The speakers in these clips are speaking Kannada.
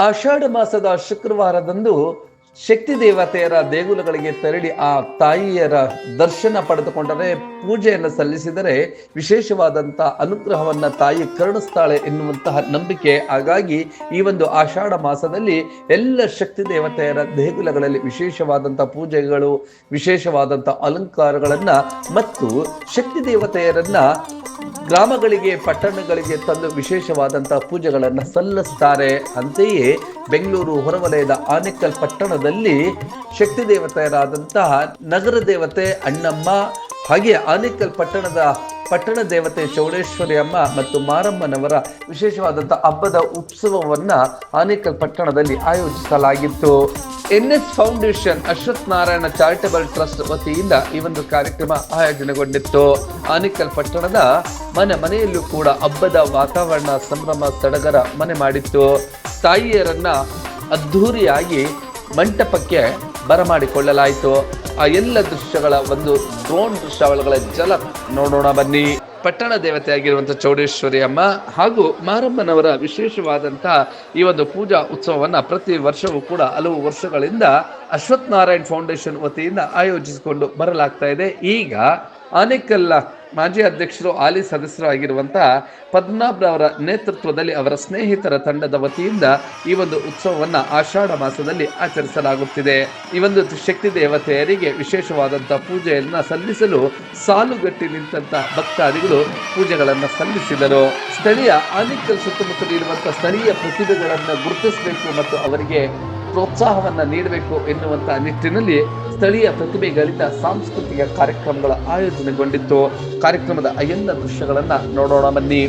ಆಷಾಢ ಮಾಸದ ಶುಕ್ರವಾರದಂದು ಶಕ್ತಿ ದೇವತೆಯರ ದೇಗುಲಗಳಿಗೆ ತೆರಳಿ ಆ ತಾಯಿಯರ ದರ್ಶನ ಪಡೆದುಕೊಂಡರೆ, ಪೂಜೆಯನ್ನು ಸಲ್ಲಿಸಿದರೆ ವಿಶೇಷವಾದಂತಹ ಅನುಗ್ರಹವನ್ನ ತಾಯಿ ಕರುಣಿಸ್ತಾಳೆ ಎನ್ನುವಂತಹ ನಂಬಿಕೆ. ಹಾಗಾಗಿ ಈ ಒಂದು ಆಷಾಢ ಮಾಸದಲ್ಲಿ ಎಲ್ಲ ಶಕ್ತಿ ದೇವತೆಯರ ದೇಗುಲಗಳಲ್ಲಿ ವಿಶೇಷವಾದಂತಹ ಪೂಜೆಗಳು, ವಿಶೇಷವಾದಂತಹ ಅಲಂಕಾರಗಳನ್ನ ಮತ್ತು ಶಕ್ತಿ ದೇವತೆಯರನ್ನ ಗ್ರಾಮಗಳಿಗೆ, ಪಟ್ಟಣಗಳಿಗೆ ತಂದು ವಿಶೇಷವಾದಂತಹ ಪೂಜೆಗಳನ್ನು ಸಲ್ಲಿಸ್ತಾರೆ. ಅಂತೆಯೇ ಬೆಂಗಳೂರು ಹೊರವಲಯದ ಆನೇಕಲ್ ಪಟ್ಟಣದಲ್ಲಿ ಶಕ್ತಿ ದೇವತೆಯರಾದಂತಹ ನಗರ ದೇವತೆ ಅಣ್ಣಮ್ಮ, ಹಾಗೆ ಆನೇಕಲ್ ಪಟ್ಟಣ ದೇವತೆ ಚೌಡೇಶ್ವರಿ ಅಮ್ಮ ಮತ್ತು ಮಾರಮ್ಮನವರ ವಿಶೇಷವಾದಂತಹ ಹಬ್ಬದ ಉತ್ಸವವನ್ನ ಆನೇಕಲ್ ಪಟ್ಟಣದಲ್ಲಿ ಆಯೋಜಿಸಲಾಗಿತ್ತು. NS foundation Ashwath Narayana charitable trust ವತಿಯಿಂದ ಈ ಒಂದು ಕಾರ್ಯಕ್ರಮ ಆಯೋಜನೆಗೊಂಡಿತ್ತು. ಆನೇಕಲ್ ಪಟ್ಟಣದ ಮನೆಯಲ್ಲೂ ಕೂಡ ಹಬ್ಬದ ವಾತಾವರಣ, ಸಂಭ್ರಮ ಸಡಗರ ಮನೆ ಮಾಡಿತ್ತು. ತಾಯಿಯರನ್ನ ಅದ್ಧೂರಿಯಾಗಿ ಮಂಟಪಕ್ಕೆ ಬರಮಾಡಿಕೊಳ್ಳಲಾಯಿತು. ಆ ಎಲ್ಲ ದೃಶ್ಯಗಳ ಒಂದು ಡ್ರೋನ್ ದೃಶ್ಯಾವಳಿಗಳ ಜಲ ನೋಡೋಣ ಬನ್ನಿ. ಪಟ್ಟಣ ದೇವತೆಯಾಗಿರುವಂತಹ ಚೌಡೇಶ್ವರಿ ಅಮ್ಮ ಹಾಗೂ ಮಾರಮ್ಮನವರ ವಿಶೇಷವಾದಂತಹ ಈ ಒಂದು ಪೂಜಾ ಉತ್ಸವವನ್ನ ಪ್ರತಿ ವರ್ಷವೂ ಕೂಡ ಹಲವು ವರ್ಷಗಳಿಂದ ಅಶ್ವಥ್ ನಾರಾಯಣ್ ಫೌಂಡೇಶನ್ ವತಿಯಿಂದ ಆಯೋಜಿಸಿಕೊಂಡು ಬರಲಾಗ್ತಾ ಇದೆ. ಈಗ ಆನೇಕಲ್ ಮಾಜಿ ಅಧ್ಯಕ್ಷರು, ಹಾಲಿ ಸದಸ್ಯರು ಆಗಿರುವಂತಹ ಪದ್ಮನಾಭರವರ ನೇತೃತ್ವದಲ್ಲಿ ಅವರ ಸ್ನೇಹಿತರ ತಂಡದ ವತಿಯಿಂದ ಈ ಒಂದು ಉತ್ಸವವನ್ನ ಆಷಾಢ ಮಾಸದಲ್ಲಿ ಆಚರಿಸಲಾಗುತ್ತಿದೆ. ಈ ಒಂದು ಶಕ್ತಿ ದೇವತೆಯರಿಗೆ ವಿಶೇಷವಾದಂತಹ ಪೂಜೆಯನ್ನ ಸಲ್ಲಿಸಲು ಸಾಲುಗಟ್ಟಿ ನಿಂತಹ ಭಕ್ತಾದಿಗಳು ಪೂಜೆಗಳನ್ನು ಸಲ್ಲಿಸಿದರು. ಸ್ಥಳೀಯ ಆನೇಕಲ್ ಸುತ್ತಮುತ್ತಲು ಇರುವಂತಹ ಸ್ಥಳೀಯ ಪ್ರತಿಭೆಗಳನ್ನು ಗುರುತಿಸಬೇಕು ಮತ್ತು ಅವರಿಗೆ ಪ್ರೋತ್ಸಾಹವನ್ನ ನೀಡಬೇಕು ಎನ್ನುವಂತಹ ನಿಟ್ಟಿನಲ್ಲಿ ಸ್ಥಳೀಯ ಪ್ರತಿಭೆಗಳಿಂದ ಸಾಂಸ್ಕೃತಿಕ ಕಾರ್ಯಕ್ರಮಗಳ ಆಯೋಜನೆಗೊಂಡಿತ್ತು. ಕಾರ್ಯಕ್ರಮದ ಎಲ್ಲ ದೃಶ್ಯಗಳನ್ನ ನೋಡೋಣ ಬನ್ನಿ.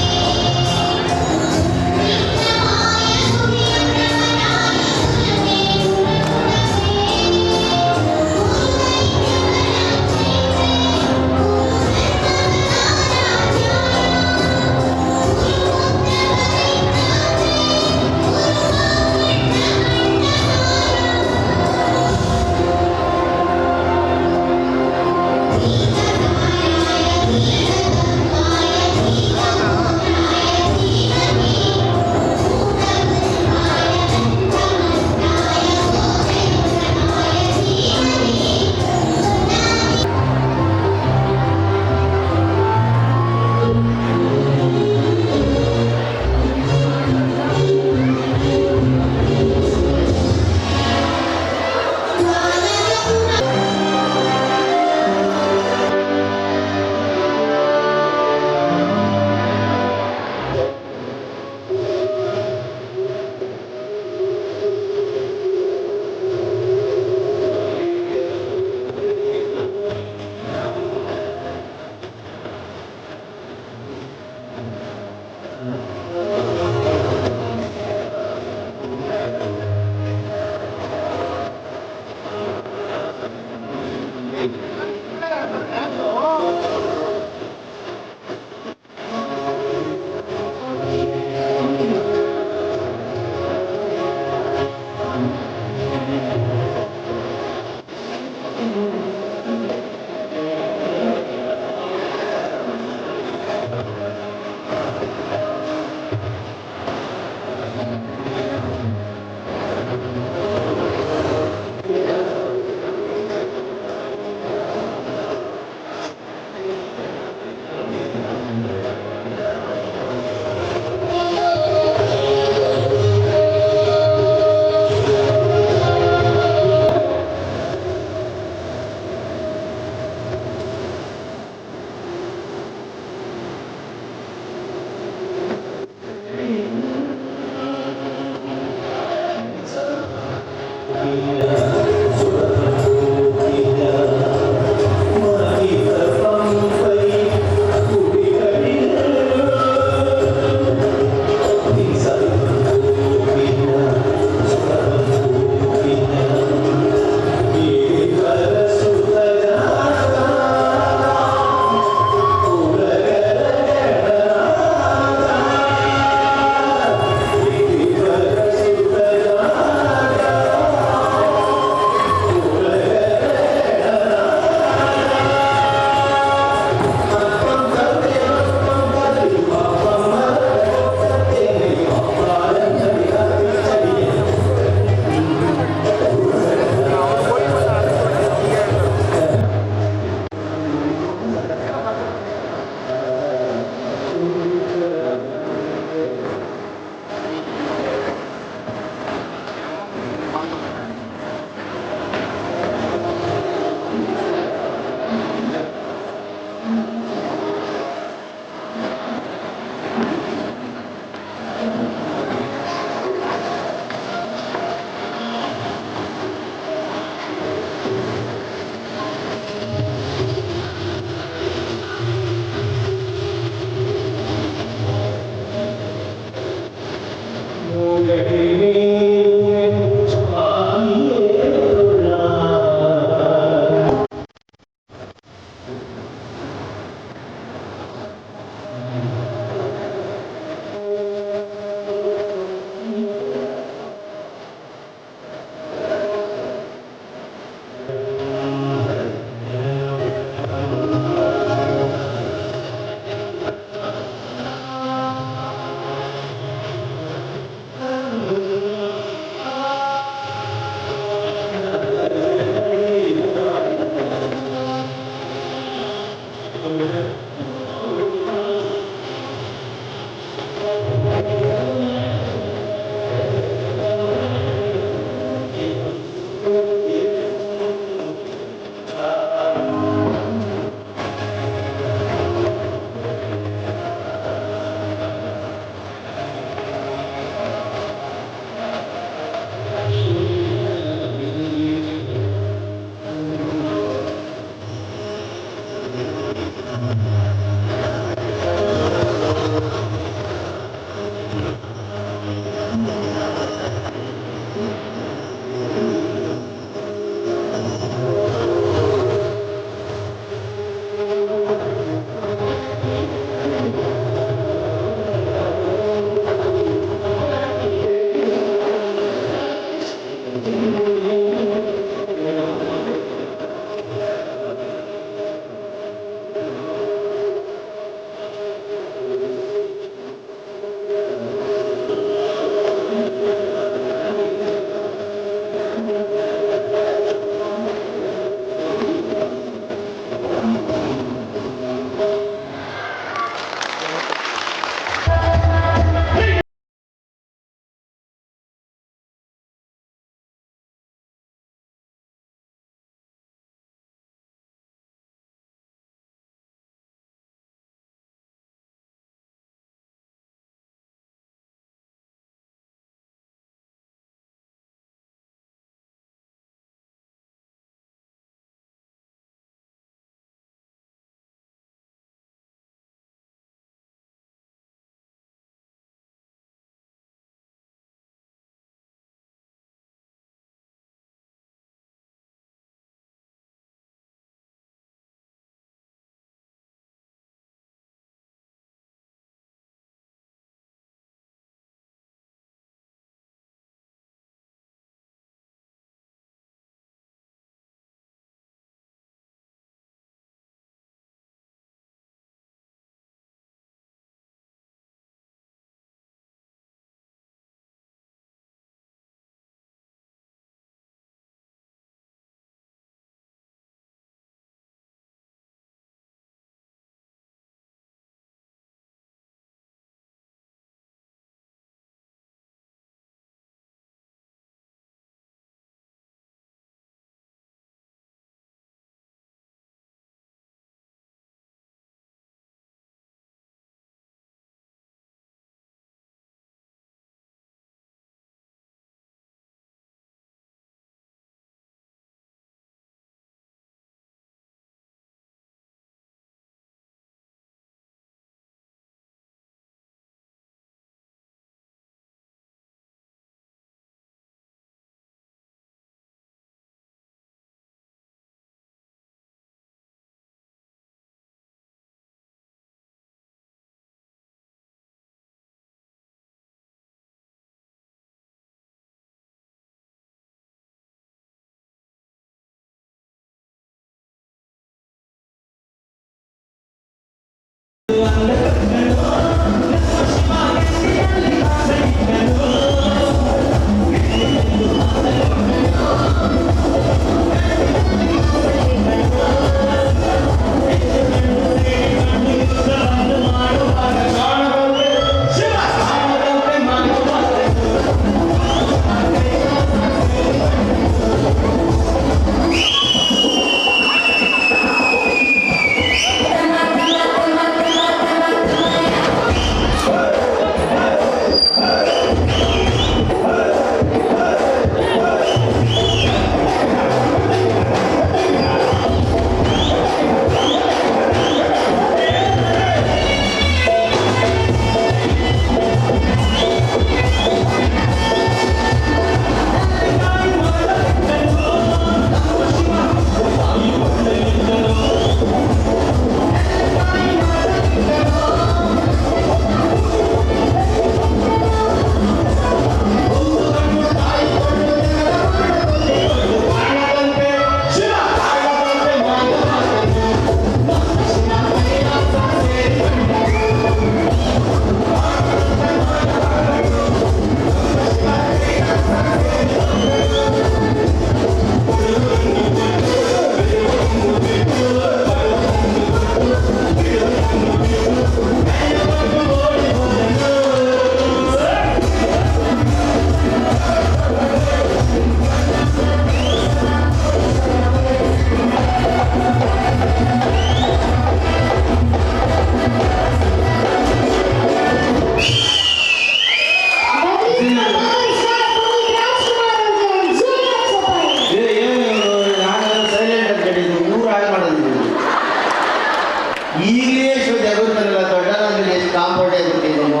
ಈಗಲೇ ಜಗತ್ತಲ್ಲ ದೊಡ್ಡದಾದ್ಮೇಲೆ ಎಷ್ಟು ಕಾಂಪೌಂಡ್ ಆಗಿಬಿಟ್ಟಿದ್ದೀನು.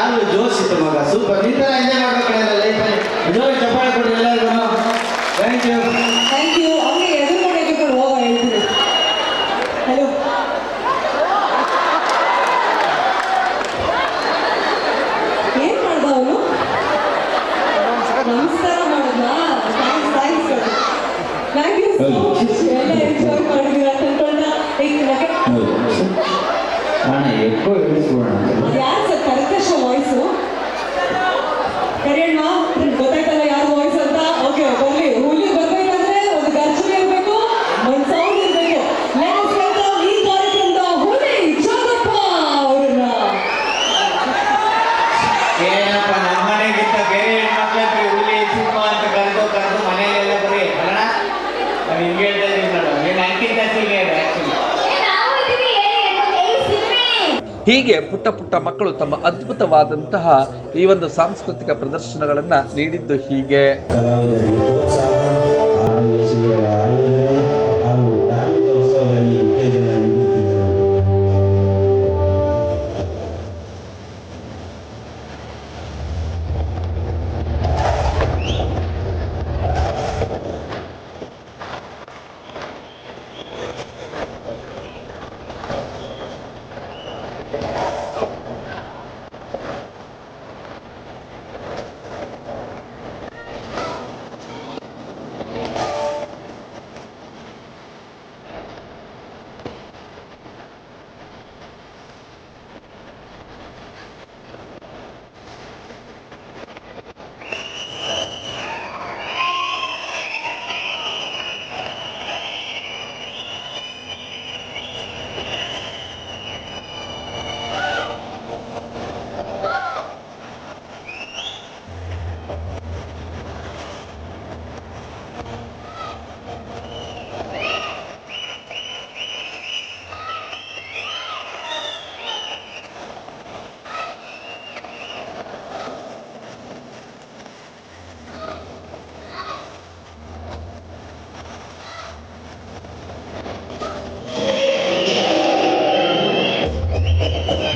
ಆದ್ರೂ ಜೋಶ್ ಇತ್ತು ಮಗ, ಸೂಪರ್. ಈ ಥರ ಎಂಜಾಯ್ ಮಾಡ್ಬೇಕಲ್ಲ ಲೈಫಲ್ಲಿ. ಜೋರ ಚಪ್ಪಾಳೆ ಕೊಡಿ ಎಲ್ಲರಿಗೂ. Thank you. Thank you. ಅವ್ರಿಗೆ ಎದುರು ಮಾಡಿಕೊಂಡು ಹೋಗ ಹೇಳ್ತೀನಿ. ಹಲೋ, ಏನ್ ಮಾಡ್ದ ಅವನು? ನಮಸ್ಕಾರ ಮಾಡಿದ್ನಾ? Thanks. Thank you so much. ಎಲ್ಲ ಎಂಜಾಯ್ ಮಾಡಿದ್ದೀರಾ ತಿಳ್ಕೊಂಡ. ಅಣ್ಣ ఎక్కువ ಹೇಳಿಸ್ಬೋಣ. ಯಾರು ಸರ್ ಕರ್ಕಶ ವಾಯ್ಸು? ಕರಿಯಣ್ಣ, ಗೊತ್ತಾಯ್ತಲ್ಲ ಯಾರು ವಾಯ್ಸ್ ಅಂತ? ಓಕೆ, ಬರ್ಲಿ. ಹುಲಿ ಬರ್ಬೇಕಂದ್ರೆ ಒಂದು ಗರ್ಜನೆ ಇರಬೇಕು, ಒಂದು ಸೌಂಡ್ ಇರಬೇಕು. ಲೆಟ್ಸ್ ವೆಲ್ಕಮ್ ಈ ಕಾರ್ಯಕ್ರಮದ ಹುಲಿ ಜಗಪ್ಪ ಅವ್ರನ್ನ. ಏನಪ್ಪ, ನಮ್ಮ ಮನೆಗಿಂತ ಬೇರೆ ಹೆಣ್ಮಕ್ಳಕ್ಕೆ ಹುಲಿ ಸಿಂಹ ಅಂತ ಕರೆದು ಮನೆಯಲ್ಲೆಲ್ಲ ಬರೀ ಅಣ್ಣ ನಾನು ಹಿಂಗೆ ಹೇಳ್ತಾ ಇದ್ದೀನಿ ನೋಡು. ನೀನು ಅಂಕಿತ ಸಿಗೆ ಆ್ಯಕ್ಚುಲಿ. ಹೀಗೆ ಪುಟ್ಟ ಪುಟ್ಟ ಮಕ್ಕಳು ತಮ್ಮ ಅದ್ಭುತವಾದಂತಹ ಈ ಒಂದು ಸಾಂಸ್ಕೃತಿಕ ಪ್ರದರ್ಶನಗಳನ್ನ ನೀಡಿದ್ದು ಹೀಗೆ.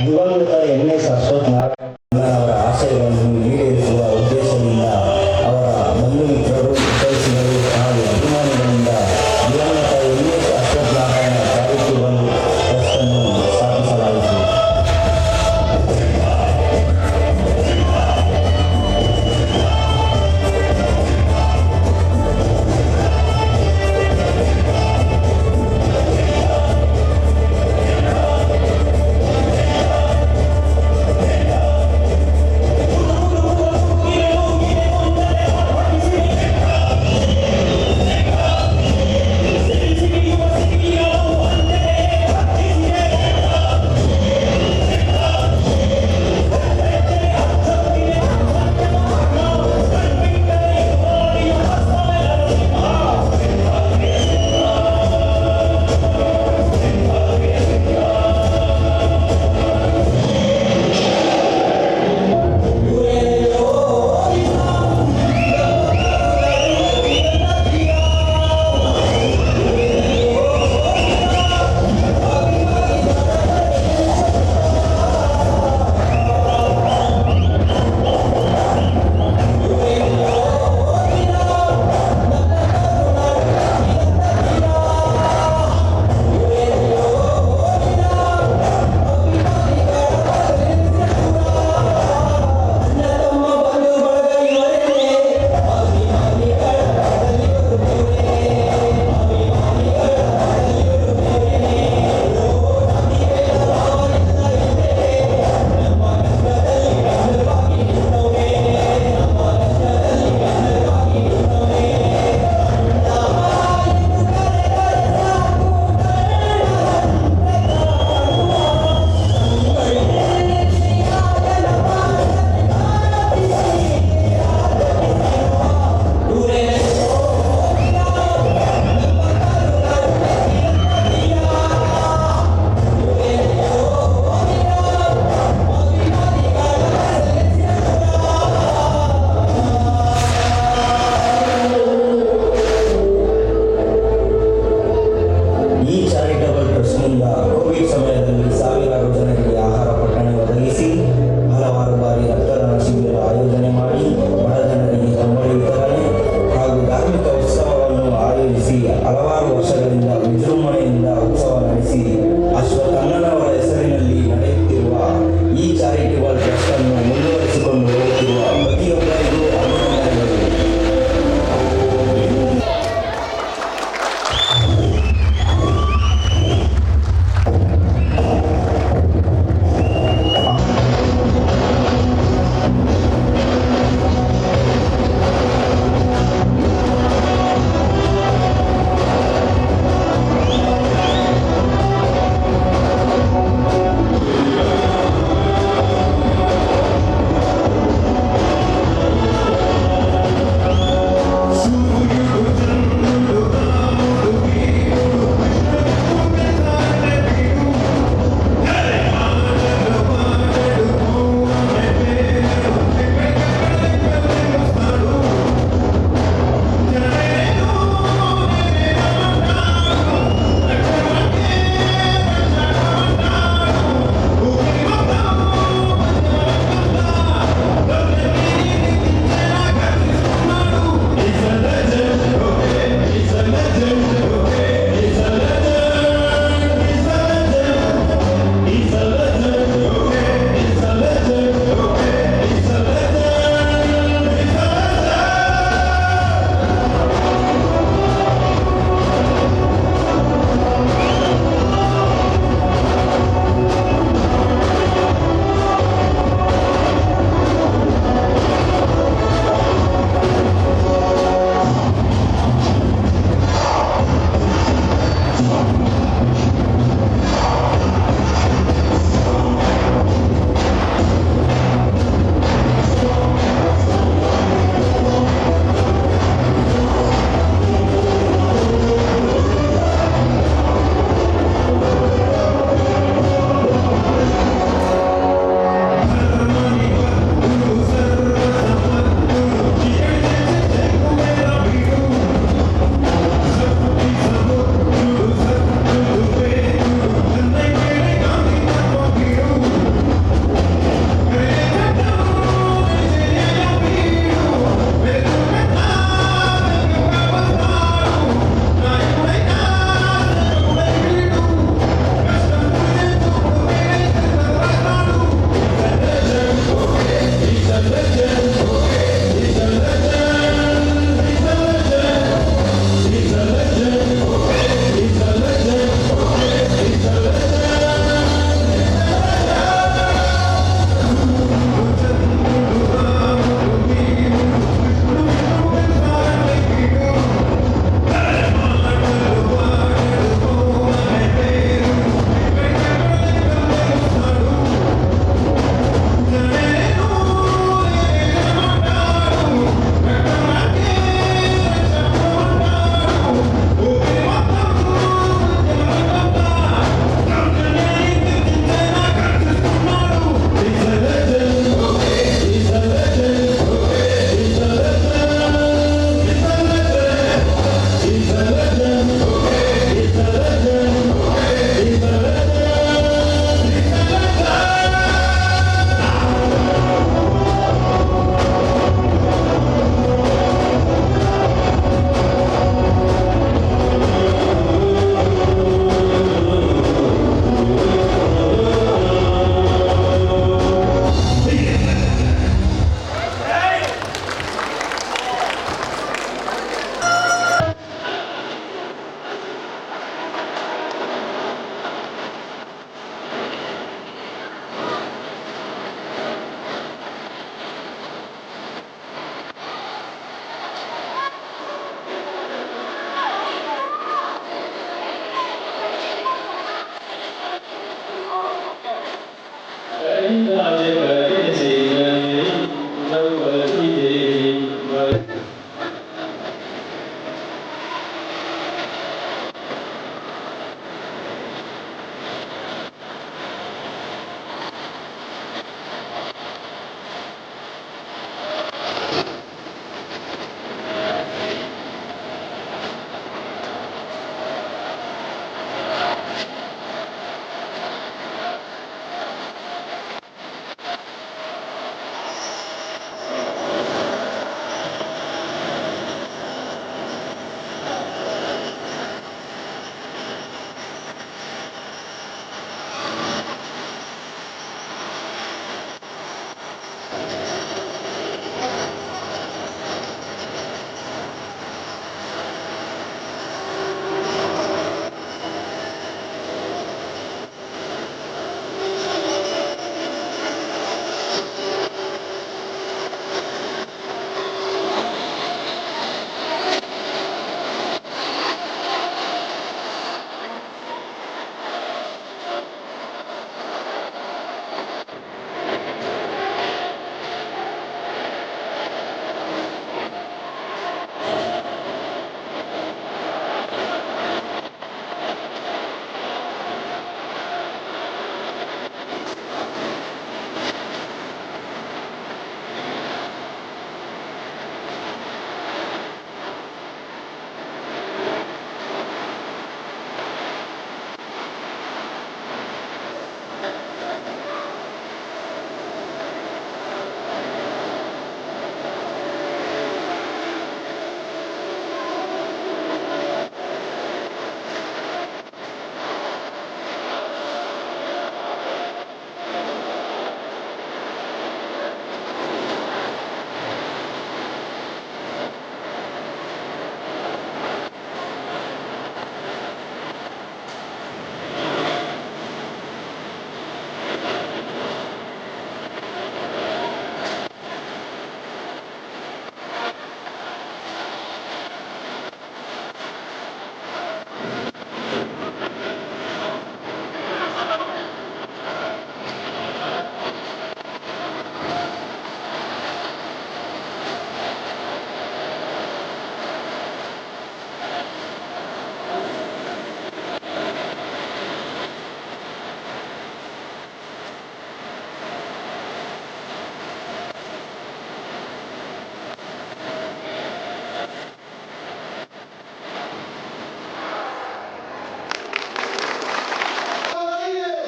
ದಿವಂಗತ NS ಅಶ್ವಥ್ ನಾರಾಯಣ ಅವರ ಆಶಯಗಳನ್ನು ಈಡೇರಿಸುವ ಉದ್ದೇಶದಿಂದ ಅವರ ಬಂಧು ಮಿತ್ರರು, ಹಿತೈಷಿಗಳು ಹಾಗೂ ಅಭಿಮಾನಿಗಳಿಂದ ದಿವಂಗತ NS Ashwath Narayana charitable trust ಅನ್ನು ಸ್ಥಾಪಿಸಲಾಯಿತು.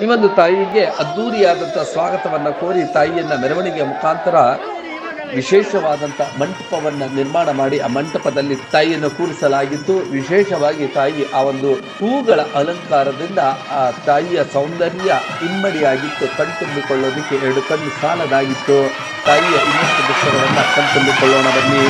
ಈ ಒಂದು ತಾಯಿಗೆ ಅದ್ಧೂರಿಯಾದಂಥ ಸ್ವಾಗತವನ್ನು ಕೋರಿ ತಾಯಿಯನ್ನ ಮೆರವಣಿಗೆಯ ಮುಖಾಂತರ ವಿಶೇಷವಾದಂಥ ಮಂಟಪವನ್ನು ನಿರ್ಮಾಣ ಮಾಡಿ ಆ ಮಂಟಪದಲ್ಲಿ ತಾಯಿಯನ್ನು ಕೂರಿಸಲಾಗಿತ್ತು. ವಿಶೇಷವಾಗಿ ತಾಯಿ ಆ ಒಂದು ಹೂಗಳ ಅಲಂಕಾರದಿಂದ ಆ ತಾಯಿಯ ಸೌಂದರ್ಯ ಇಮ್ಮಡಿಯಾಗಿತ್ತು. ಕಣ್ತುಂಬಿಕೊಳ್ಳೋದಕ್ಕೆ ಎರಡು ಕಣ್ಣು ಸಾಲದಾಗಿತ್ತು. ತಾಯಿಯ ಇನ್ನಷ್ಟು ದೃಶ್ಯಗಳನ್ನು ಕಣ್ತುಂಬಿಕೊಳ್ಳೋಣ ಬನ್ನಿ.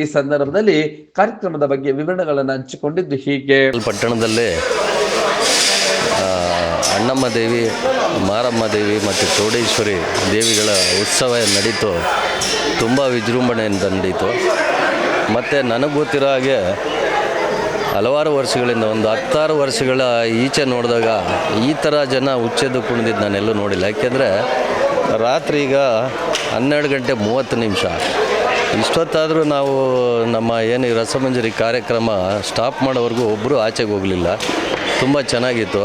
ಈ ಸಂದರ್ಭದಲ್ಲಿ ಕಾರ್ಯಕ್ರಮದ ಬಗ್ಗೆ ವಿವರಣೆಗಳನ್ನು ಹಂಚಿಕೊಂಡಿದ್ದು ಹೀಗೆ. ಪಟ್ಟಣದಲ್ಲಿ ಅಣ್ಣಮ್ಮ ದೇವಿ, ಮಾರಮ್ಮ ದೇವಿ ಮತ್ತು ಚೌಡೇಶ್ವರಿ ದೇವಿಗಳ ಉತ್ಸವ ನಡೀತು. ತುಂಬ ವಿಜೃಂಭಣೆಯಿಂದ ನಡೀತು. ಮತ್ತು ನನಗೆ ಗೊತ್ತಿರೋ ಹಾಗೆ ಹಲವಾರು ವರ್ಷಗಳಿಂದ, ಒಂದು 10 ವರ್ಷಗಳ ಈಚೆ ನೋಡಿದಾಗ ಈ ಥರ ಜನ ಉಚ್ಚೆದ್ದು ಕುಣಿದಿದ್ದು ನಾನೆಲ್ಲೂ ನೋಡಿಲ್ಲ. ಯಾಕೆಂದರೆ ರಾತ್ರಿ ಈಗ 12:30 ಇಷ್ಟೊತ್ತಾದರೂ ನಾವು ನಮ್ಮ ಏನು ರಸಮಂಜರಿ ಕಾರ್ಯಕ್ರಮ ಸ್ಟಾಪ್ ಮಾಡೋವರೆಗೂ ಒಬ್ಬರು ಆಚೆಗೆ ಹೋಗಲಿಲ್ಲ. ತುಂಬ ಚೆನ್ನಾಗಿತ್ತು.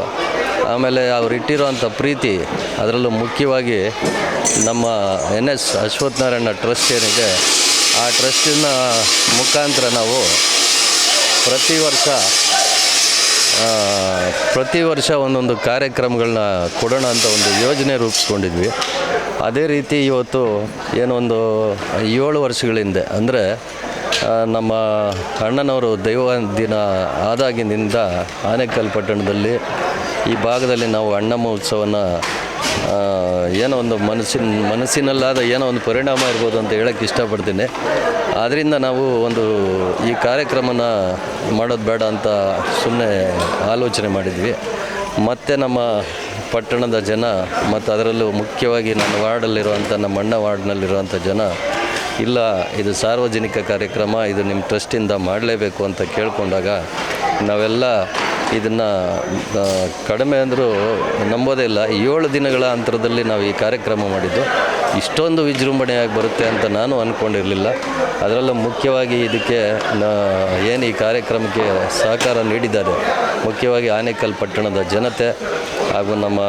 ಆಮೇಲೆ ಅವ್ರು ಇಟ್ಟಿರೋಂಥ ಪ್ರೀತಿ, ಅದರಲ್ಲೂ ಮುಖ್ಯವಾಗಿ ನಮ್ಮ NS ಅಶ್ವತ್ಥನಾರಾಯಣ ಟ್ರಸ್ಟ್ ಏನಿದೆ, ಆ ಟ್ರಸ್ಟಿನ ಮುಖಾಂತರ ನಾವು ಪ್ರತಿ ವರ್ಷ ಒಂದೊಂದು ಕಾರ್ಯಕ್ರಮಗಳನ್ನ ಕೊಡೋಣ ಅಂತ ಒಂದು ಯೋಜನೆ ರೂಪಿಸ್ಕೊಂಡಿದ್ವಿ. ಅದೇ ರೀತಿ ಇವತ್ತು ಏನೊಂದು 7 ವರ್ಷಗಳ ಹಿಂದೆ, ಅಂದರೆ ನಮ್ಮ ಅಣ್ಣನವರು ದೈವ ದಿನ ಆದಾಗಿನಿಂದ ಆನೇಕಲ್ ಪಟ್ಟಣದಲ್ಲಿ ಈ ಭಾಗದಲ್ಲಿ ನಾವು ಅಣ್ಣಮ್ಮ ಉತ್ಸವನ ಏನೋ ಒಂದು ಮನಸ್ಸಿನಲ್ಲಾದ ಏನೋ ಒಂದು ಪರಿಣಾಮ ಇರ್ಬೋದು ಅಂತ ಹೇಳೋಕ್ಕೆ ಇಷ್ಟಪಡ್ತೀನಿ. ಆದ್ದರಿಂದ ನಾವು ಈ ಕಾರ್ಯಕ್ರಮನ ಮಾಡೋದು ಬೇಡ ಅಂತ ಸುಮ್ಮನೆ ಆಲೋಚನೆ ಮಾಡಿದ್ವಿ. ಮತ್ತು ನಮ್ಮ ಪಟ್ಟಣದ ಜನ, ಮತ್ತು ಅದರಲ್ಲೂ ಮುಖ್ಯವಾಗಿ ನನ್ನ ವಾರ್ಡಲ್ಲಿರುವಂಥ, ನಮ್ಮ ಅಣ್ಣ ವಾರ್ಡ್ನಲ್ಲಿರುವಂಥ ಜನ, ಇಲ್ಲ ಇದು ಸಾರ್ವಜನಿಕ ಕಾರ್ಯಕ್ರಮ, ಇದು ನಿಮ್ಮ ಟ್ರಸ್ಟಿಂದ ಮಾಡಲೇಬೇಕು ಅಂತ ಕೇಳಿಕೊಂಡಾಗ ನಾವೆಲ್ಲ ಇದನ್ನು ಕಡಿಮೆ ಅಂದರೂ ನಂಬೋದೇ ಇಲ್ಲ, 7 ದಿನಗಳ ಅಂತರದಲ್ಲಿ ನಾವು ಈ ಕಾರ್ಯಕ್ರಮ ಮಾಡಿದ್ದು. ಇಷ್ಟೊಂದು ವಿಜೃಂಭಣೆಯಾಗಿ ಬರುತ್ತೆ ಅಂತ ನಾನು ಅಂದ್ಕೊಂಡಿರಲಿಲ್ಲ. ಅದರಲ್ಲೂ ಮುಖ್ಯವಾಗಿ ಇದಕ್ಕೆ ಏನು ಈ ಕಾರ್ಯಕ್ರಮಕ್ಕೆ ಸಹಕಾರ ನೀಡಿದ್ದಾರೆ ಮುಖ್ಯವಾಗಿ ಆನೇಕಲ್ ಪಟ್ಟಣದ ಜನತೆ ಹಾಗೂ ನಮ್ಮ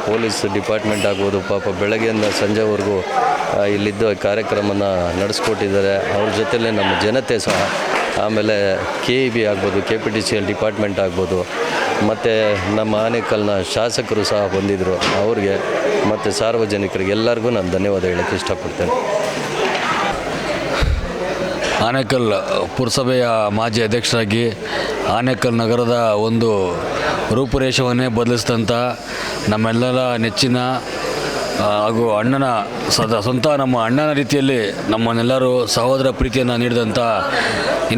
ಪೊಲೀಸ್ ಡಿಪಾರ್ಟ್ಮೆಂಟ್ ಆಗ್ಬೋದು. ಪಾಪ ಬೆಳಗ್ಗೆಯಿಂದ ಸಂಜೆವರೆಗೂ ಇಲ್ಲಿದ್ದು ಕಾರ್ಯಕ್ರಮನ ನಡೆಸ್ಕೊಟ್ಟಿದ್ದಾರೆ. ಅವ್ರ ಜೊತೆಲೇ ನಮ್ಮ ಜನತೆ ಸಹ, ಆಮೇಲೆ KEB ಆಗ್ಬೋದು, KPTCL ಡಿಪಾರ್ಟ್ಮೆಂಟ್ ಆಗ್ಬೋದು, ಮತ್ತು ನಮ್ಮ ಆನೇಕಲ್ನ ಶಾಸಕರು ಸಹ ಬಂದಿದ್ದರು. ಅವ್ರಿಗೆ ಮತ್ತು ಸಾರ್ವಜನಿಕರಿಗೆ ಎಲ್ಲರಿಗೂ ನಾನು ಧನ್ಯವಾದ ಹೇಳೋಕ್ಕೆ ಇಷ್ಟಪಡ್ತೇನೆ. ಆನೇಕಲ್ ಪುರಸಭೆಯ ಮಾಜಿ ಅಧ್ಯಕ್ಷರಾಗಿ ಆನೇಕಲ್ ನಗರದ ಒಂದು ರೂಪುರೇಷವನ್ನೇ ಬದಲಿಸಿದಂಥ ನಮ್ಮೆಲ್ಲರ ನೆಚ್ಚಿನ ಹಾಗೂ ಅಣ್ಣನ ಸ್ವಂತ ನಮ್ಮ ಅಣ್ಣನ ರೀತಿಯಲ್ಲಿ ನಮ್ಮನ್ನೆಲ್ಲರೂ ಸಹೋದರ ಪ್ರೀತಿಯನ್ನು ನೀಡಿದಂಥ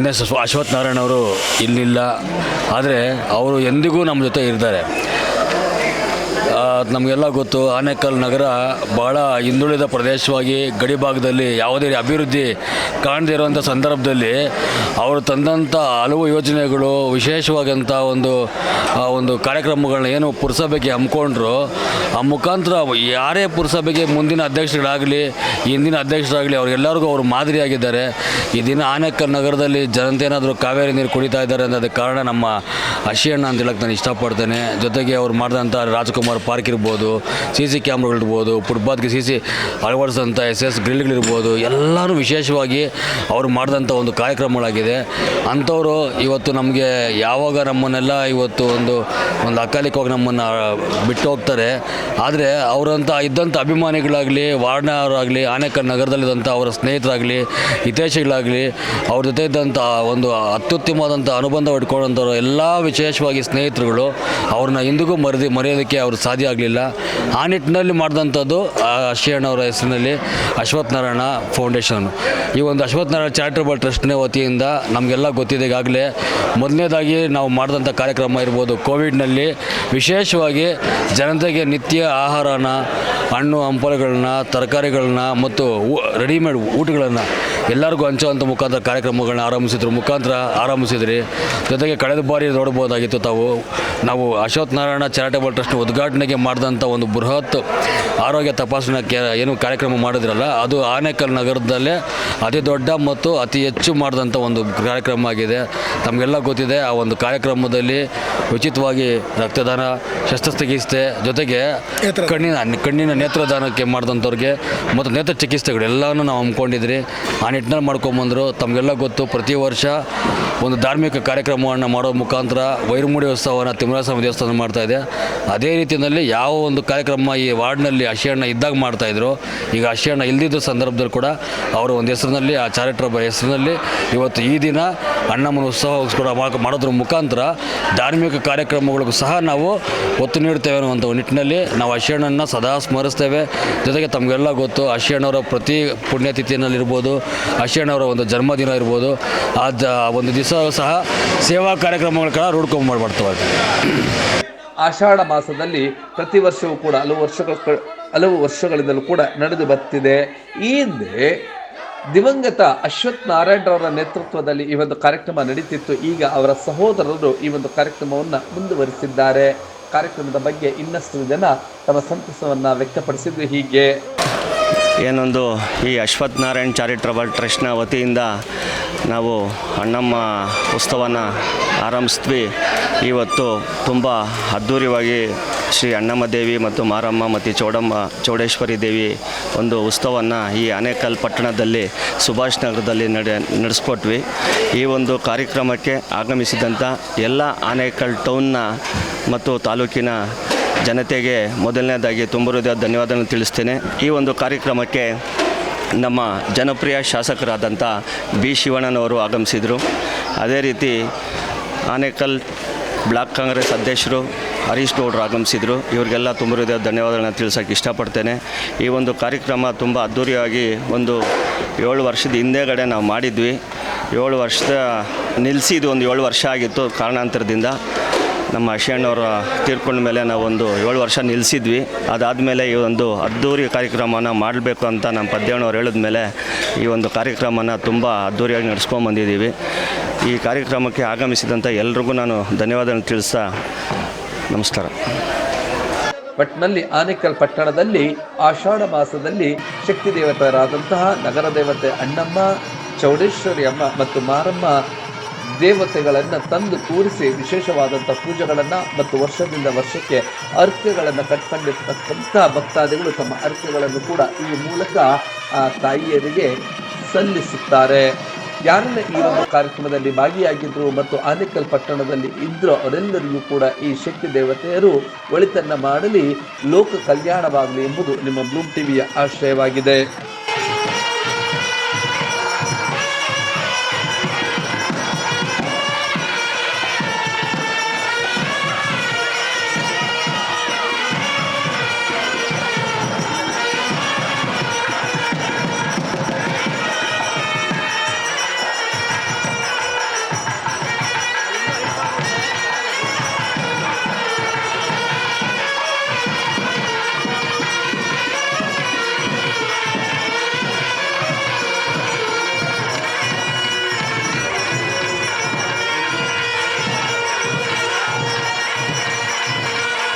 NS ಅಶ್ವತ್ಥನಾರಾಯಣ ಅವರು ಇಲ್ಲಿಲ್ಲ. ಆದರೆ ಅವರು ಎಂದಿಗೂ ನಮ್ಮ ಜೊತೆ ಇರ್ತಾರೆ. ನಮಗೆಲ್ಲ ಗೊತ್ತು, ಆನೇಕಲ್ ನಗರ ಭಾಳ ಹಿಂದುಳಿದ ಪ್ರದೇಶವಾಗಿ ಗಡಿ ಭಾಗದಲ್ಲಿ ಯಾವುದೇ ಅಭಿವೃದ್ಧಿ ಕಾಣದೇ ಇರುವಂಥ ಸಂದರ್ಭದಲ್ಲಿ ಅವರು ತಂದಂಥ ಹಲವು ಯೋಜನೆಗಳು, ವಿಶೇಷವಾದಂಥ ಒಂದು ಕಾರ್ಯಕ್ರಮಗಳನ್ನ ಏನು ಪುರಸಭೆಗೆ ಹಮ್ಮಿಕೊಂಡ್ರು, ಆ ಮುಖಾಂತರ ಯಾರೇ ಪುರಸಭೆಗೆ ಮುಂದಿನ ಅಧ್ಯಕ್ಷರಾಗಲಿ, ಹಿಂದಿನ ಅಧ್ಯಕ್ಷರಾಗಲಿ, ಅವ್ರಿಗೆಲ್ಲರಿಗೂ ಅವರು ಮಾದರಿಯಾಗಿದ್ದಾರೆ. ಈ ದಿನ ಆನೇಕಲ್ ನಗರದಲ್ಲಿ ಜನತೆ ಏನಾದರೂ ಕಾವೇರಿ ನೀರು ಕುಡಿತಾ ಇದ್ದಾರೆ ಅನ್ನೋದಕ್ಕೆ ಕಾರಣ ನಮ್ಮ ಅಶಿಯಣ್ಣ ಅಂತ ಹೇಳಕ್ಕೆ ನಾನು ಇಷ್ಟಪಡ್ತೇನೆ. ಜೊತೆಗೆ ಅವ್ರು ಮಾಡಿದಂಥ ರಾಜಕುಮಾರ್ ಪಾರ್ಕ್ ಇರ್ಬೋದು, CC ಕ್ಯಾಮ್ರಾಗಳಿರ್ಬೋದು, ಫುಟ್ಪಾತ್ಗೆ CC ಅಳವಡಿಸಿದಂಥ SS ಗ್ರಿಲ್ಗಳಿರ್ಬೋದು, ಎಲ್ಲರೂ ವಿಶೇಷವಾಗಿ ಅವರು ಮಾಡಿದಂಥ ಒಂದು ಕಾರ್ಯಕ್ರಮಗಳಾಗಿದೆ. ಅಂಥವರು ಇವತ್ತು ನಮಗೆ ಯಾವಾಗ ನಮ್ಮನ್ನೆಲ್ಲ ಇವತ್ತು ಒಂದು ಅಕಾಲಿಕವಾಗಿ ನಮ್ಮನ್ನು ಬಿಟ್ಟು ಹೋಗ್ತಾರೆ. ಆದರೆ ಅವರಂಥ ಇದ್ದಂಥ ಅಭಿಮಾನಿಗಳಾಗಲಿ, ವಾರ್ಡ್ನವರಾಗಲಿ, ಆನೇಕಲ್ ನಗರದಲ್ಲಿದ್ದಂಥ ಅವರ ಸ್ನೇಹಿತರಾಗಲಿ, ಹಿತೈಷಿಗಳಾಗಲಿ, ಅವ್ರ ಜೊತೆ ಇದ್ದಂಥ ಒಂದು ಅತ್ಯುತ್ತಮವಾದಂಥ ಅನುಬಂಧ ಇಟ್ಕೊಂಡಂಥವ್ರು ಎಲ್ಲ ವಿಶೇಷವಾಗಿ ಸ್ನೇಹಿತರುಗಳು, ಅವ್ರನ್ನ ಇಂದಿಗೂ ಮರೆಯೋದಕ್ಕೆ ಅವರು ಸಾಧ್ಯ ಆಗಲಿಲ್ಲ. ಆ ನಿಟ್ಟಿನಲ್ಲಿ ಮಾಡಿದಂಥದ್ದು ಅಶಿಯಣ್ಣವರ ಹೆಸರಿನಲ್ಲಿ ಅಶ್ವತ್ಥನಾರಾಯಣ ಫೌಂಡೇಶನ್. ಈ ಒಂದು ಅಶ್ವತ್ಥನಾರಾಯಣ ಚಾರಿಟಬಲ್ ಟ್ರಸ್ಟ್ನ ವತಿಯಿಂದ ನಮಗೆಲ್ಲ ಗೊತ್ತಿದೆ. ಈಗಾಗಲೇ ಮೊದಲನೇದಾಗಿ ನಾವು ಮಾಡಿದಂಥ ಕಾರ್ಯಕ್ರಮ ಇರ್ಬೋದು, ಕೋವಿಡ್ನಲ್ಲಿ ವಿಶೇಷವಾಗಿ ಜನತೆಗೆ ನಿತ್ಯ ಆಹಾರನ, ಹಣ್ಣು ಹಂಪಲುಗಳನ್ನ, ತರಕಾರಿಗಳನ್ನ ಮತ್ತು ರೆಡಿಮೇಡ್ ಊಟಗಳನ್ನು ಎಲ್ಲರಿಗೂ ಹಂಚುವಂಥ ಮುಖಾಂತರ ಕಾರ್ಯಕ್ರಮಗಳನ್ನ ಆರಂಭಿಸಿದ್ರಿ. ಜೊತೆಗೆ ಕಳೆದ ಬಾರಿ ನೋಡ್ಬೋದಾಗಿತ್ತು ನಾವು ಅಶ್ವತ್ಥನಾರಾಯಣ ಚಾರಿಟಬಲ್ ಟ್ರಸ್ಟ್ ಉದ್ಘಾಟನೆಗೆ ಮಾಡಿದಂಥ ಒಂದು ಬೃಹತ್ ಆರೋಗ್ಯ ತಪಾಸಣಾ ಏನು ಕಾರ್ಯಕ್ರಮ ಮಾಡಿದ್ರಲ್ಲ, ಅದು ಆನೇಕಲ್ ನಗರದಲ್ಲೇ ಅತಿ ದೊಡ್ಡ ಮತ್ತು ಅತಿ ಹೆಚ್ಚು ಮಾಡಿದಂಥ ಒಂದು ಕಾರ್ಯಕ್ರಮ ಆಗಿದೆ. ತಮಗೆಲ್ಲ ಗೊತ್ತಿದೆ, ಆ ಒಂದು ಕಾರ್ಯಕ್ರಮದಲ್ಲಿ ಉಚಿತವಾಗಿ ರಕ್ತದಾನ, ಶಸ್ತ್ರಚಿಕಿತ್ಸೆ, ಜೊತೆಗೆ ಕಣ್ಣಿನ ನೇತ್ರದಾನಕ್ಕೆ ಮಾಡಿದಂಥವ್ರಿಗೆ ಮತ್ತು ನೇತ್ರ ಚಿಕಿತ್ಸೆಗಳು ಎಲ್ಲವನ್ನೂ ನಾವು ಹಮ್ಮಿಕೊಂಡಿದ್ರಿ. ಆ ನಿಟ್ಟಿನಲ್ಲಿ ಮಾಡ್ಕೊಂಬಂದರು. ತಮಗೆಲ್ಲ ಗೊತ್ತು, ಪ್ರತಿ ವರ್ಷ ಒಂದು ಧಾರ್ಮಿಕ ಕಾರ್ಯಕ್ರಮವನ್ನು ಮಾಡೋ ಮುಖಾಂತರ ವೈರಮುಡಿ ಉತ್ಸವವನ್ನು ತಿಮ್ಮರಾಯಸ್ವಾಮಿ ದೇವಸ್ಥಾನ ಮಾಡ್ತಾಯಿದೆ. ಅದೇ ರೀತಿಯಲ್ಲಿ ಯಾವ ಒಂದು ಕಾರ್ಯಕ್ರಮ ಈ ವಾರ್ಡ್ನಲ್ಲಿ ಅಶಿಯಣ್ಣ ಇದ್ದಾಗ ಮಾಡ್ತಾಯಿದ್ರು, ಈಗ ಅಶಿಯಣ್ಣ ಇಲ್ದಿದ್ದ ಸಂದರ್ಭದಲ್ಲಿ ಕೂಡ ಅವರ ಒಂದು ಹೆಸರಿನಲ್ಲಿ, ಆ ಚಾರಿಟಬಲ್ ಹೆಸರಿನಲ್ಲಿ ಇವತ್ತು ಈ ದಿನ ಅಣ್ಣಮ್ಮನ ಉತ್ಸವ ಕೂಡ ಮಾಡೋದ್ರ ಮುಖಾಂತರ ಧಾರ್ಮಿಕ ಕಾರ್ಯಕ್ರಮಗಳಿಗೂ ಸಹ ನಾವು ಒತ್ತು ನೀಡ್ತೇವೆ ಅನ್ನುವಂಥ ನಿಟ್ಟಿನಲ್ಲಿ ನಾವು ಅಶಿಯಣ್ಣನ ಸದಾ ಸ್ಮರಿಸ್ತೇವೆ. ಜೊತೆಗೆ ತಮಗೆಲ್ಲ ಗೊತ್ತು, ಅಶಿಯಣ್ಣವರ ಪ್ರತಿ ಪುಣ್ಯತಿಥಿಯಲ್ಲಿರ್ಬೋದು, ಅಶ್ವಣ್ಣವರ ಒಂದು ಜನ್ಮದಿನ ಇರ್ಬೋದು ಒಂದು ದಿವಸ ಸಹ ಸೇವಾ ಕಾರ್ಯಕ್ರಮಗಳ ಕಡೆ ರೂಢ್ಕೊಂಡು ಮಾಡ್ತವೆ. ಆಷಾಢ ಮಾಸದಲ್ಲಿ ಪ್ರತಿ ವರ್ಷವೂ ಕೂಡ ಹಲವು ವರ್ಷಗಳಿಂದಲೂ ಕೂಡ ನಡೆದು ಬರ್ತಿದೆ. ಈ ಹಿಂದೆ ದಿವಂಗತ ಅಶ್ವಥ್ ನಾರಾಯಣರವರ ನೇತೃತ್ವದಲ್ಲಿ ಈ ಒಂದು ಕಾರ್ಯಕ್ರಮ ನಡೀತಿತ್ತು. ಈಗ ಅವರ ಸಹೋದರರು ಈ ಒಂದು ಕಾರ್ಯಕ್ರಮವನ್ನು ಮುಂದುವರಿಸಿದ್ದಾರೆ. ಕಾರ್ಯಕ್ರಮದ ಬಗ್ಗೆ ಇನ್ನಷ್ಟು ಜನ ತಮ್ಮ ಸಂತಸವನ್ನು ವ್ಯಕ್ತಪಡಿಸಿದ್ರು. ಹೀಗೆ ಏನೊಂದು ಈ ಅಶ್ವಥ್ ನಾರಾಯಣ್ ಚಾರಿಟಬಲ್ ಟ್ರಸ್ಟ್ನ ವತಿಯಿಂದ ನಾವು ಅಣ್ಣಮ್ಮ ಉತ್ಸವನ ಆರಂಭಿಸಿದ್ವಿ. ಇವತ್ತು ತುಂಬ ಅದ್ಧೂರಿಯಾಗಿ ಶ್ರೀ ಅಣ್ಣಮ್ಮ ದೇವಿ ಮತ್ತು ಮಾರಮ್ಮ ಮತ್ತು ಚೌಡೇಶ್ವರಿ ದೇವಿ ಒಂದು ಉತ್ಸವವನ್ನು ಈ ಆನೇಕಲ್ ಪಟ್ಟಣದಲ್ಲಿ ಸುಭಾಷ್ ನಗರದಲ್ಲಿ ನಡೆಸ್ಕೊಟ್ವಿ. ಈ ಒಂದು ಕಾರ್ಯಕ್ರಮಕ್ಕೆ ಆಗಮಿಸಿದಂಥ ಎಲ್ಲ ಆನೇಕಲ್ ಟೌನ್ನ ಮತ್ತು ತಾಲೂಕಿನ ಜನತೆಗೆ ಮೊದಲನೇದಾಗಿ ತುಂಬ ಹೃದಯದ ಧನ್ಯವಾದಗಳನ್ನು ತಿಳಿಸ್ತೇನೆ. ಈ ಒಂದು ಕಾರ್ಯಕ್ರಮಕ್ಕೆ ನಮ್ಮ ಜನಪ್ರಿಯ ಶಾಸಕರಾದಂಥ ಬಿ ಶಿವಣ್ಣನವರು ಆಗಮಿಸಿದರು. ಅದೇ ರೀತಿ ಆನೇಕಲ್ ಬ್ಲಾಕ್ ಕಾಂಗ್ರೆಸ್ ಅಧ್ಯಕ್ಷರು ಹರೀಶ್ ಗೌಡರು ಆಗಮಿಸಿದರು. ಇವರಿಗೆಲ್ಲ ತುಂಬ ಹೃದಯದ ಧನ್ಯವಾದಗಳನ್ನು ತಿಳಿಸೋಕ್ಕೆ ಇಷ್ಟಪಡ್ತೇನೆ. ಈ ಒಂದು ಕಾರ್ಯಕ್ರಮ ತುಂಬ ಅದ್ಧೂರಿಯಾಗಿ ಒಂದು 7 ವರ್ಷದ ಹಿಂದೆಗಡೆ ನಾವು ಮಾಡಿದ್ವಿ. 7 ವರ್ಷದ ನಿಲ್ಲಿಸಿದ್ದು ಒಂದು 7 ವರ್ಷ ಆಗಿತ್ತು ಕಾರಣಾಂತರದಿಂದ. ನಮ್ಮ ಅಶ್ವಣ್ಣವರ ತೀರ್ಕೊಂಡ ಮೇಲೆ ನಾವೊಂದು 7 ವರ್ಷ ನಿಲ್ಲಿಸಿದ್ವಿ. ಅದಾದಮೇಲೆ ಈ ಒಂದು ಅದ್ಧೂರಿ ಕಾರ್ಯಕ್ರಮನ ಮಾಡಬೇಕು ಅಂತ ನಮ್ಮ ಪದ್ಯಣ್ಣವ್ರು ಹೇಳಿದ ಮೇಲೆ ಈ ಒಂದು ಕಾರ್ಯಕ್ರಮನ ತುಂಬ ಅದ್ಧೂರಿಯಾಗಿ ನಡೆಸ್ಕೊಂಬಂದಿದ್ದೀವಿ. ಈ ಕಾರ್ಯಕ್ರಮಕ್ಕೆ ಆಗಮಿಸಿದಂಥ ಎಲ್ರಿಗೂ ನಾನು ಧನ್ಯವಾದಗಳನ್ನು ತಿಳಿಸ್ತಾ ನಮಸ್ಕಾರ. ಒಟ್ಟಿನಲ್ಲಿ ಆನೇಕಲ್ ಪಟ್ಟಣದಲ್ಲಿ ಆಷಾಢ ಮಾಸದಲ್ಲಿ ಶಕ್ತಿ ದೇವತೆಯರಾದಂತಹ ನಗರ ದೇವತೆ ಅಣ್ಣಮ್ಮ, ಚೌಡೇಶ್ವರಿ ಅಮ್ಮ ಮತ್ತು ಮಾರಮ್ಮ ದೇವತೆಗಳನ್ನು ತಂದು ಕೂರಿಸಿ ವಿಶೇಷವಾದಂಥ ಪೂಜೆಗಳನ್ನು ಮತ್ತು ವರ್ಷದಿಂದ ವರ್ಷಕ್ಕೆ ಅರ್ಘ್ಯಗಳನ್ನು ಕಟ್ಕೊಂಡಿರ್ತಕ್ಕಂಥ ಭಕ್ತಾದಿಗಳು ತಮ್ಮ ಅರ್ಘ್ಯಗಳನ್ನು ಕೂಡ ಈ ಮೂಲಕ ತಾಯಿಯರಿಗೆ ಸಲ್ಲಿಸುತ್ತಾರೆ. ಯಾರೆಲ್ಲ ಈ ಒಂದು ಕಾರ್ಯಕ್ರಮದಲ್ಲಿ ಭಾಗಿಯಾಗಿದ್ದರು ಮತ್ತು ಆನೇಕಲ್ ಪಟ್ಟಣದಲ್ಲಿ ಇದ್ದರೂ ಅವರೆಲ್ಲರಿಗೂ ಕೂಡ ಈ ಶಕ್ತಿ ದೇವತೆಯರು ಒಳಿತನ್ನು ಮಾಡಲಿ, ಲೋಕ ಕಲ್ಯಾಣವಾಗಲಿ ಎಂಬುದು ನಿಮ್ಮ ಬ್ಲೂಮ್ ಟಿವಿಯ ಆಶಯವಾಗಿದೆ.